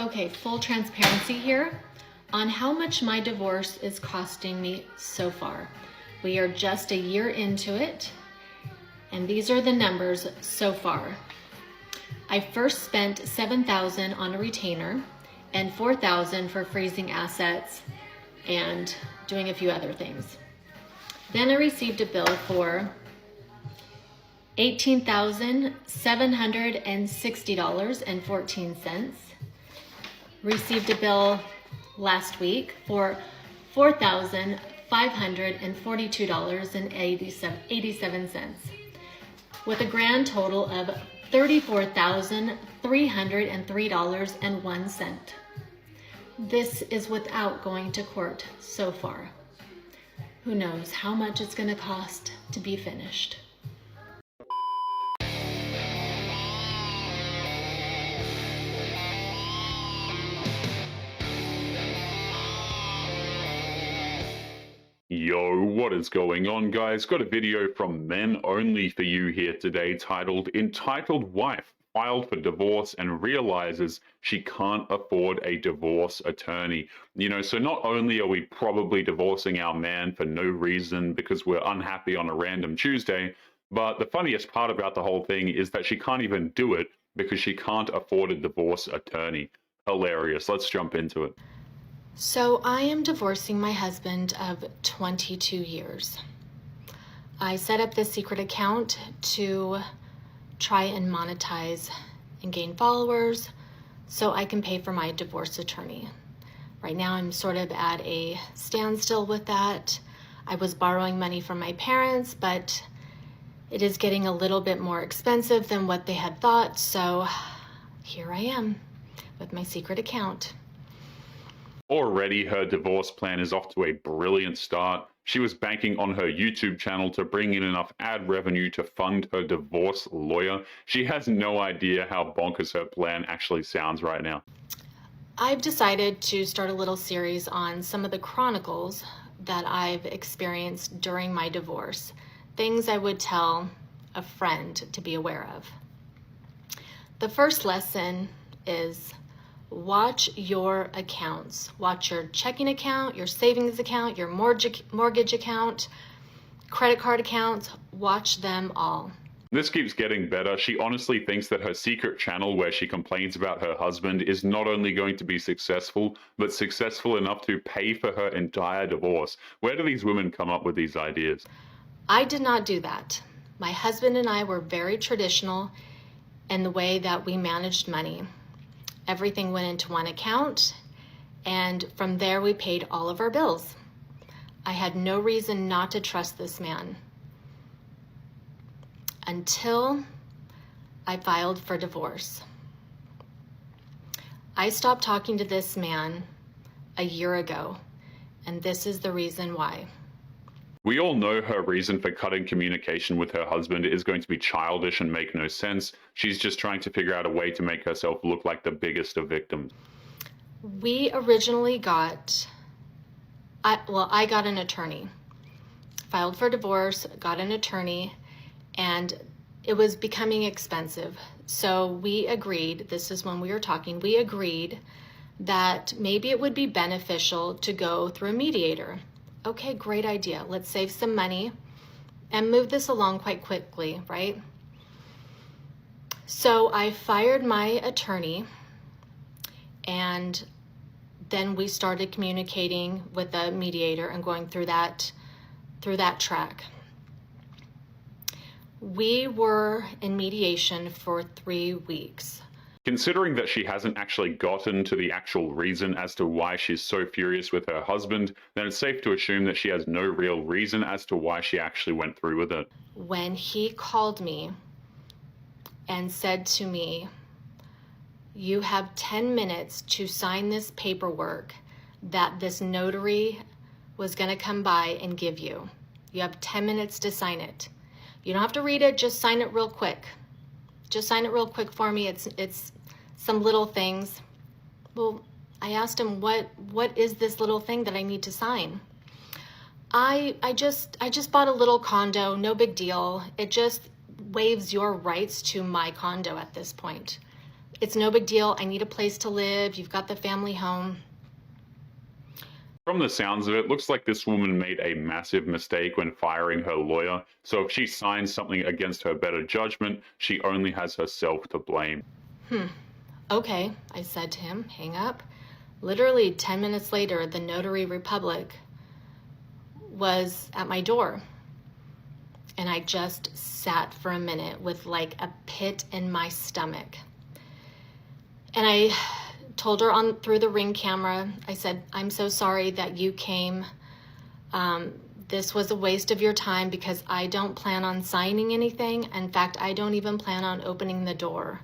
Okay, full transparency here on how much my divorce is costing me so far. We are just a year into it, and these are the numbers so far. I first spent $7,000 on a retainer and $4,000 for freezing assets and doing a few other things. Then I received a bill for $18,760.14. Received a bill last week for $4,542.87, with a grand total of $34,303.01. This is without going to court so far. Who knows how much it's going to cost to be finished. Yo, what is going on, guys? Got a video from Men Only for you here today titled Entitled Wife Filed for Divorce and Realizes She Can't Afford a Divorce Attorney. So not only are we probably divorcing our man for no reason because we're unhappy on a random Tuesday, but the funniest part about the whole thing is that she can't even do it because she can't afford a divorce attorney. Hilarious. Let's jump into it. So I am divorcing my husband of 22 years. I set up this secret account to try and monetize and gain followers so I can pay for my divorce attorney. Right now I'm sort of at a standstill with that. I was borrowing money from my parents, but it is getting a little bit more expensive than what they had thought, so here I am with my secret account. Already, her divorce plan is off to a brilliant start. She was banking on her YouTube channel to bring in enough ad revenue to fund her divorce lawyer. She has no idea how bonkers her plan actually sounds right now. I've decided to start a little series on some of the chronicles that I've experienced during my divorce. Things I would tell a friend to be aware of. The first lesson is watch your accounts. Watch your checking account, your savings account, your mortgage account, credit card accounts. Watch them all. This keeps getting better. She honestly thinks that her secret channel where she complains about her husband is not only going to be successful, but successful enough to pay for her entire divorce. Where do these women come up with these ideas? I did not do that. My husband and I were very traditional in the way that we managed money. Everything went into one account, and from there we paid all of our bills. I had no reason not to trust this man until I filed for divorce. I stopped talking to this man a year ago, and this is the reason why. We all know her reason for cutting communication with her husband is going to be childish and make no sense. She's just trying to figure out a way to make herself look like the biggest of victims. We originally I got an attorney. Filed for divorce, got an attorney, and it was becoming expensive. So we agreed, this is when we were talking, we agreed that maybe it would be beneficial to go through a mediator. Okay, great idea. Let's save some money and move this along quite quickly, right? So I fired my attorney, and then we started communicating with a mediator and going through that track. We were in mediation for 3 weeks. Considering that she hasn't actually gotten to the actual reason as to why she's so furious with her husband, then it's safe to assume that she has no real reason as to why she actually went through with it. When he called me and said to me, "You have 10 minutes to sign this paperwork that this notary was going to come by and give you. You have 10 minutes to sign it. You don't have to read it, just sign it real quick. Just sign it real quick for me. It's some little things." Well, I asked him, what is this little thing that I need to sign? I just bought a little condo, no big deal. It just waives your rights to my condo at this point. It's no big deal. I need a place to live. You've got the family home. From the sounds of it, looks like this woman made a massive mistake when firing her lawyer. So if she signs something against her better judgment, she only has herself to blame. Okay, I said to him, hang up. Literally 10 minutes later, the Notary Republic was at my door. And I just sat for a minute with like a pit in my stomach. And I told her on through the Ring camera, I said, I'm so sorry that you came. This was a waste of your time because I don't plan on signing anything. In fact, I don't even plan on opening the door.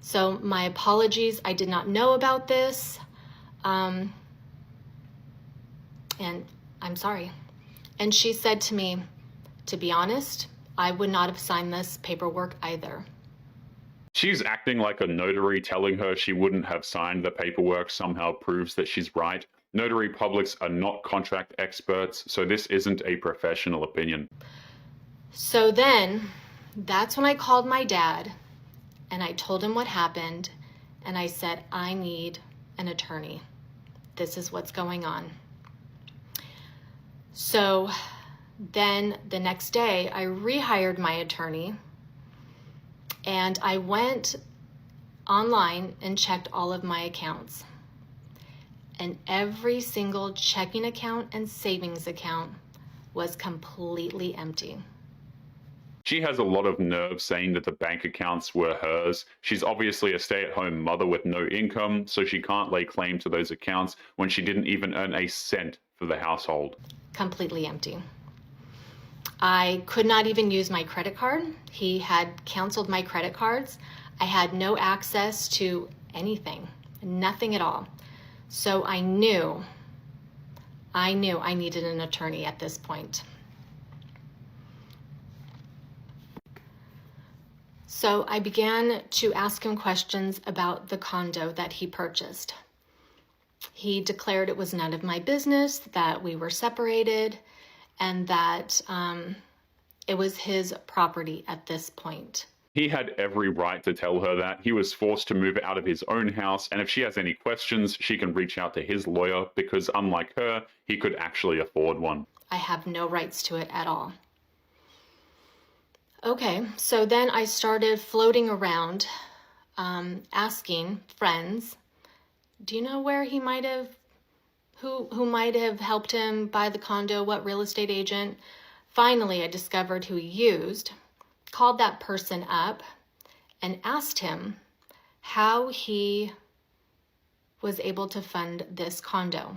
So my apologies. I did not know about this. And I'm sorry. And she said to me, to be honest, I would not have signed this paperwork either. She's acting like a notary telling her she wouldn't have signed the paperwork somehow proves that she's right. Notary publics are not contract experts, so this isn't a professional opinion. So then, that's when I called my dad and I told him what happened. And I said, I need an attorney. This is what's going on. So then the next day, I rehired my attorney and I went online and checked all of my accounts. And every single checking account and savings account was completely empty. She has a lot of nerve saying that the bank accounts were hers. She's obviously a stay-at-home mother with no income, so she can't lay claim to those accounts when she didn't even earn a cent for the household. Completely empty. I could not even use my credit card. He had canceled my credit cards. I had no access to anything, nothing at all. So I knew I needed an attorney at this point. So I began to ask him questions about the condo that he purchased. He declared it was none of my business, that we were separated, and that it was his property at this point. He had every right to tell her that. He was forced to move out of his own house, and if she has any questions, she can reach out to his lawyer because, unlike her, he could actually afford one. I have no rights to it at all. Okay, so then I started floating around, asking friends, do you know where he might have, who might have helped him buy the condo, what real estate agent? Finally, I discovered who he used, called that person up, and asked him how he was able to fund this condo.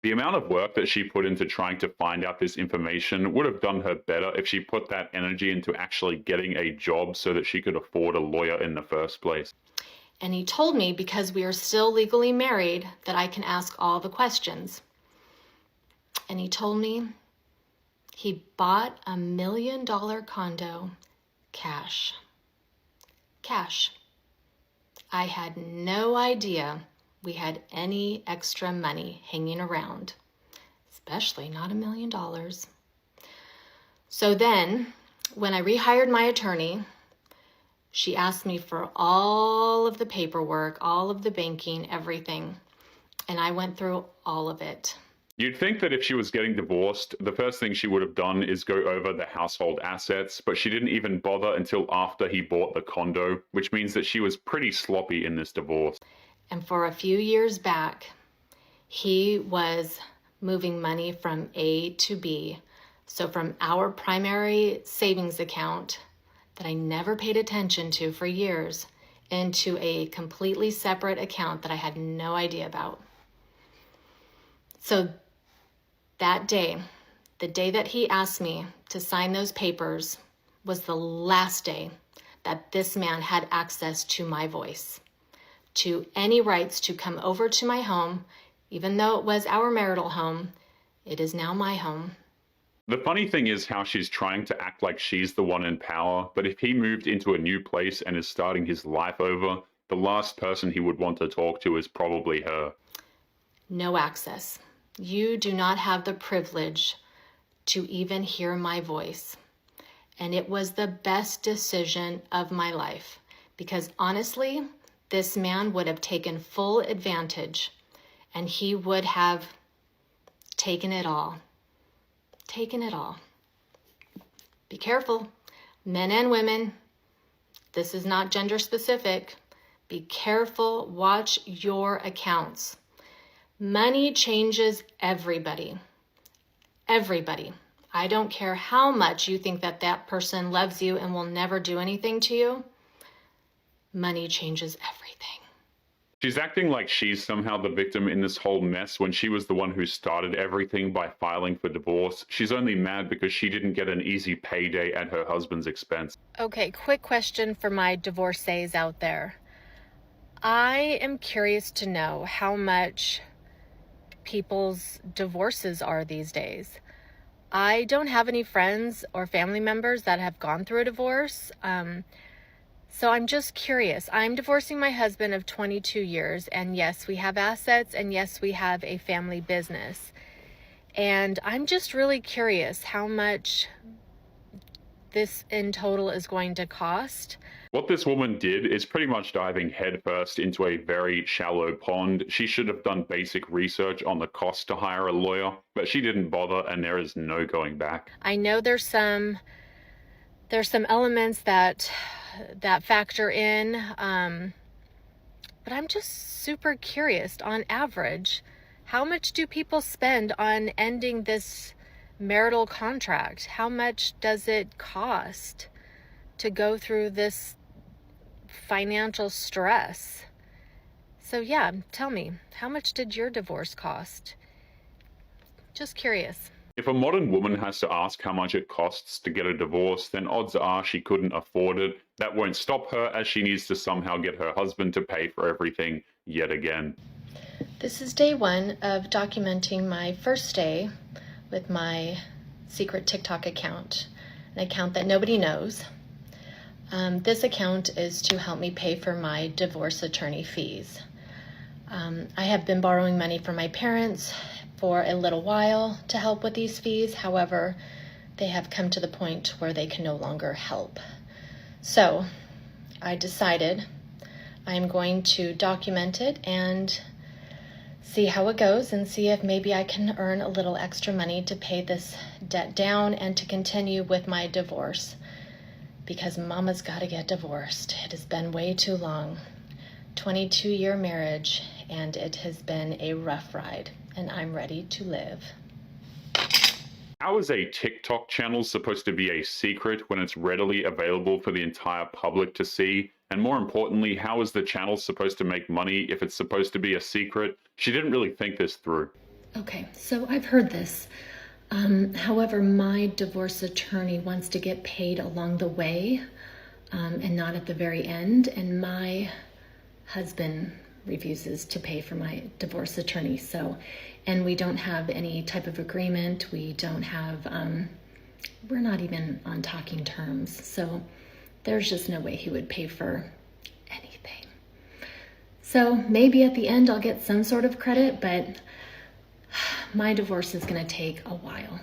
The amount of work that she put into trying to find out this information would have done her better if she put that energy into actually getting a job so that she could afford a lawyer in the first place. And he told me, because we are still legally married, that I can ask all the questions. And he told me he bought $1 million condo cash. Cash. I had no idea we had any extra money hanging around, especially not $1 million. So then, when I rehired my attorney, she asked me for all of the paperwork, all of the banking, everything, and I went through all of it. You'd think that if she was getting divorced, the first thing she would have done is go over the household assets, but she didn't even bother until after he bought the condo, which means that she was pretty sloppy in this divorce. And for a few years back, he was moving money from A to B. So from our primary savings account that I never paid attention to for years into a completely separate account that I had no idea about. So that day, the day that he asked me to sign those papers, was the last day that this man had access to my voice, to any rights to come over to my home. Even though it was our marital home, it is now my home. The funny thing is how she's trying to act like she's the one in power, but if he moved into a new place and is starting his life over, the last person he would want to talk to is probably her. No access. You do not have the privilege to even hear my voice. And it was the best decision of my life, because honestly, this man would have taken full advantage and he would have taken it all. Taken it all. Be careful, men and women. This is not gender specific. Be careful, watch your accounts. Money changes everybody. Everybody. I don't care how much you think that that person loves you and will never do anything to you. Money changes everything. She's acting like she's somehow the victim in this whole mess when she was the one who started everything by filing for divorce. She's only mad because she didn't get an easy payday at her husband's expense. Okay, quick question for my divorcees out there. I am curious to know how much people's divorces are these days. I don't have any friends or family members that have gone through a divorce. So I'm just curious. I'm divorcing my husband of 22 years, and yes, we have assets, and yes, we have a family business. And I'm just really curious how much this in total is going to cost. What this woman did is pretty much diving headfirst into a very shallow pond. She should have done basic research on the cost to hire a lawyer, but she didn't bother, and there is no going back. I know there's some elements that factor in, but I'm just super curious. On average, how much do people spend on ending this marital contract? How much does it cost to go through this financial stress? So yeah, tell me, how much did your divorce cost? Just curious. If a modern woman has to ask how much it costs to get a divorce, then odds are she couldn't afford it. That won't stop her, as she needs to somehow get her husband to pay for everything yet again. This is day 1 of documenting my first day with my secret TikTok account, an account that nobody knows. This account is to help me pay for my divorce attorney fees. I have been borrowing money from my parents for a little while to help with these fees. However, they have come to the point where they can no longer help. So I decided I'm going to document it and see how it goes and see if maybe I can earn a little extra money to pay this debt down and to continue with my divorce, because mama's got to get divorced. It has been way too long. 22-year marriage, and it has been a rough ride, and I'm ready to live. How is a TikTok channel supposed to be a secret when it's readily available for the entire public to see? And more importantly, how is the channel supposed to make money if it's supposed to be a secret? She didn't really think this through. Okay, so I've heard this. However, my divorce attorney wants to get paid along the way and not at the very end. And my husband refuses to pay for my divorce attorney. And we don't have any type of agreement. We don't have, we're not even on talking terms. So there's just no way he would pay for anything. So maybe at the end I'll get some sort of credit, but my divorce is going to take a while.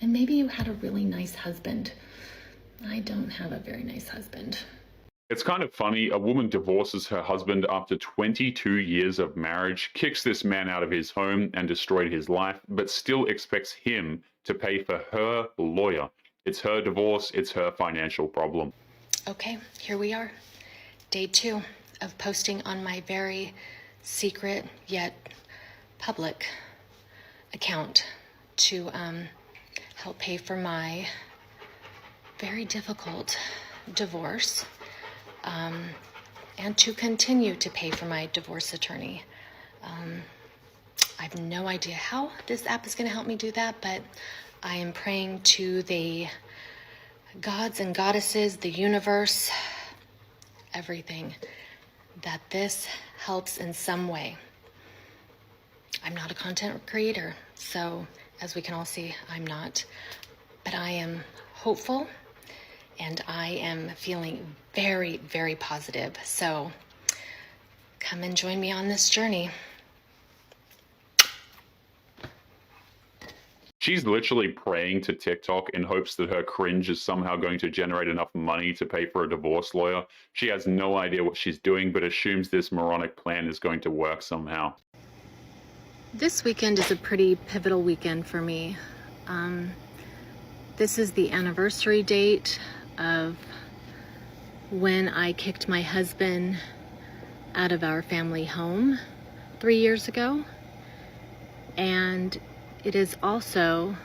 And maybe you had a really nice husband. I don't have a very nice husband. It's kind of funny. A woman divorces her husband after 22 years of marriage, kicks this man out of his home and destroyed his life, but still expects him to pay for her lawyer. It's her divorce. It's her financial problem. Okay, here we are. Day 2 of posting on my very secret yet public account to help pay for my very difficult divorce, and to continue to pay for my divorce attorney. I have no idea how this app is going to help me do that, but I am praying to the gods and goddesses, the universe, everything, that this helps in some way. I'm not a content creator, so as we can all see, I'm not, but I am hopeful and I am feeling very, very positive. So come and join me on this journey. She's literally praying to TikTok in hopes that her cringe is somehow going to generate enough money to pay for a divorce lawyer. She has no idea what she's doing, but assumes this moronic plan is going to work somehow. This weekend is a pretty pivotal weekend for me. This is the anniversary date of when I kicked my husband out of our family home 3 years ago. And it is also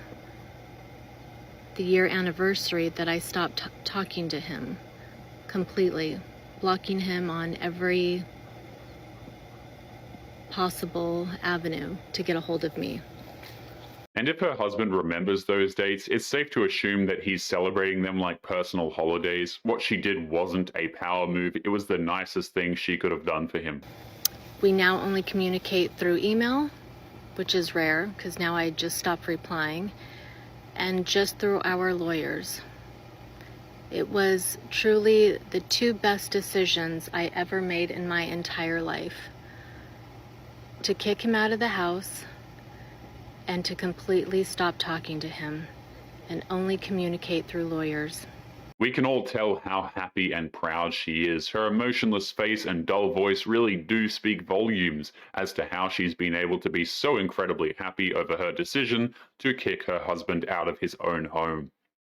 the year anniversary that I stopped talking to him completely, blocking him on every possible avenue to get a hold of me. And if her husband remembers those dates, it's safe to assume that he's celebrating them like personal holidays. What she did wasn't a power move, it was the nicest thing she could have done for him. We now only communicate through email, which is rare because now I just stopped replying, and just through our lawyers. It was truly the two best decisions I ever made in my entire life. To kick him out of the house and to completely stop talking to him and only communicate through lawyers. We can all tell how happy and proud she is. Her emotionless face and dull voice really do speak volumes as to how she's been able to be so incredibly happy over her decision to kick her husband out of his own home.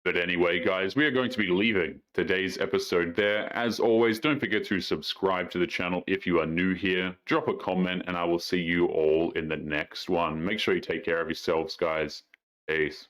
But anyway, guys, we are going to be leaving today's episode there. As always, don't forget to subscribe to the channel if you are new here. Drop a comment, and I will see you all in the next one. Make sure you take care of yourselves, guys. Peace.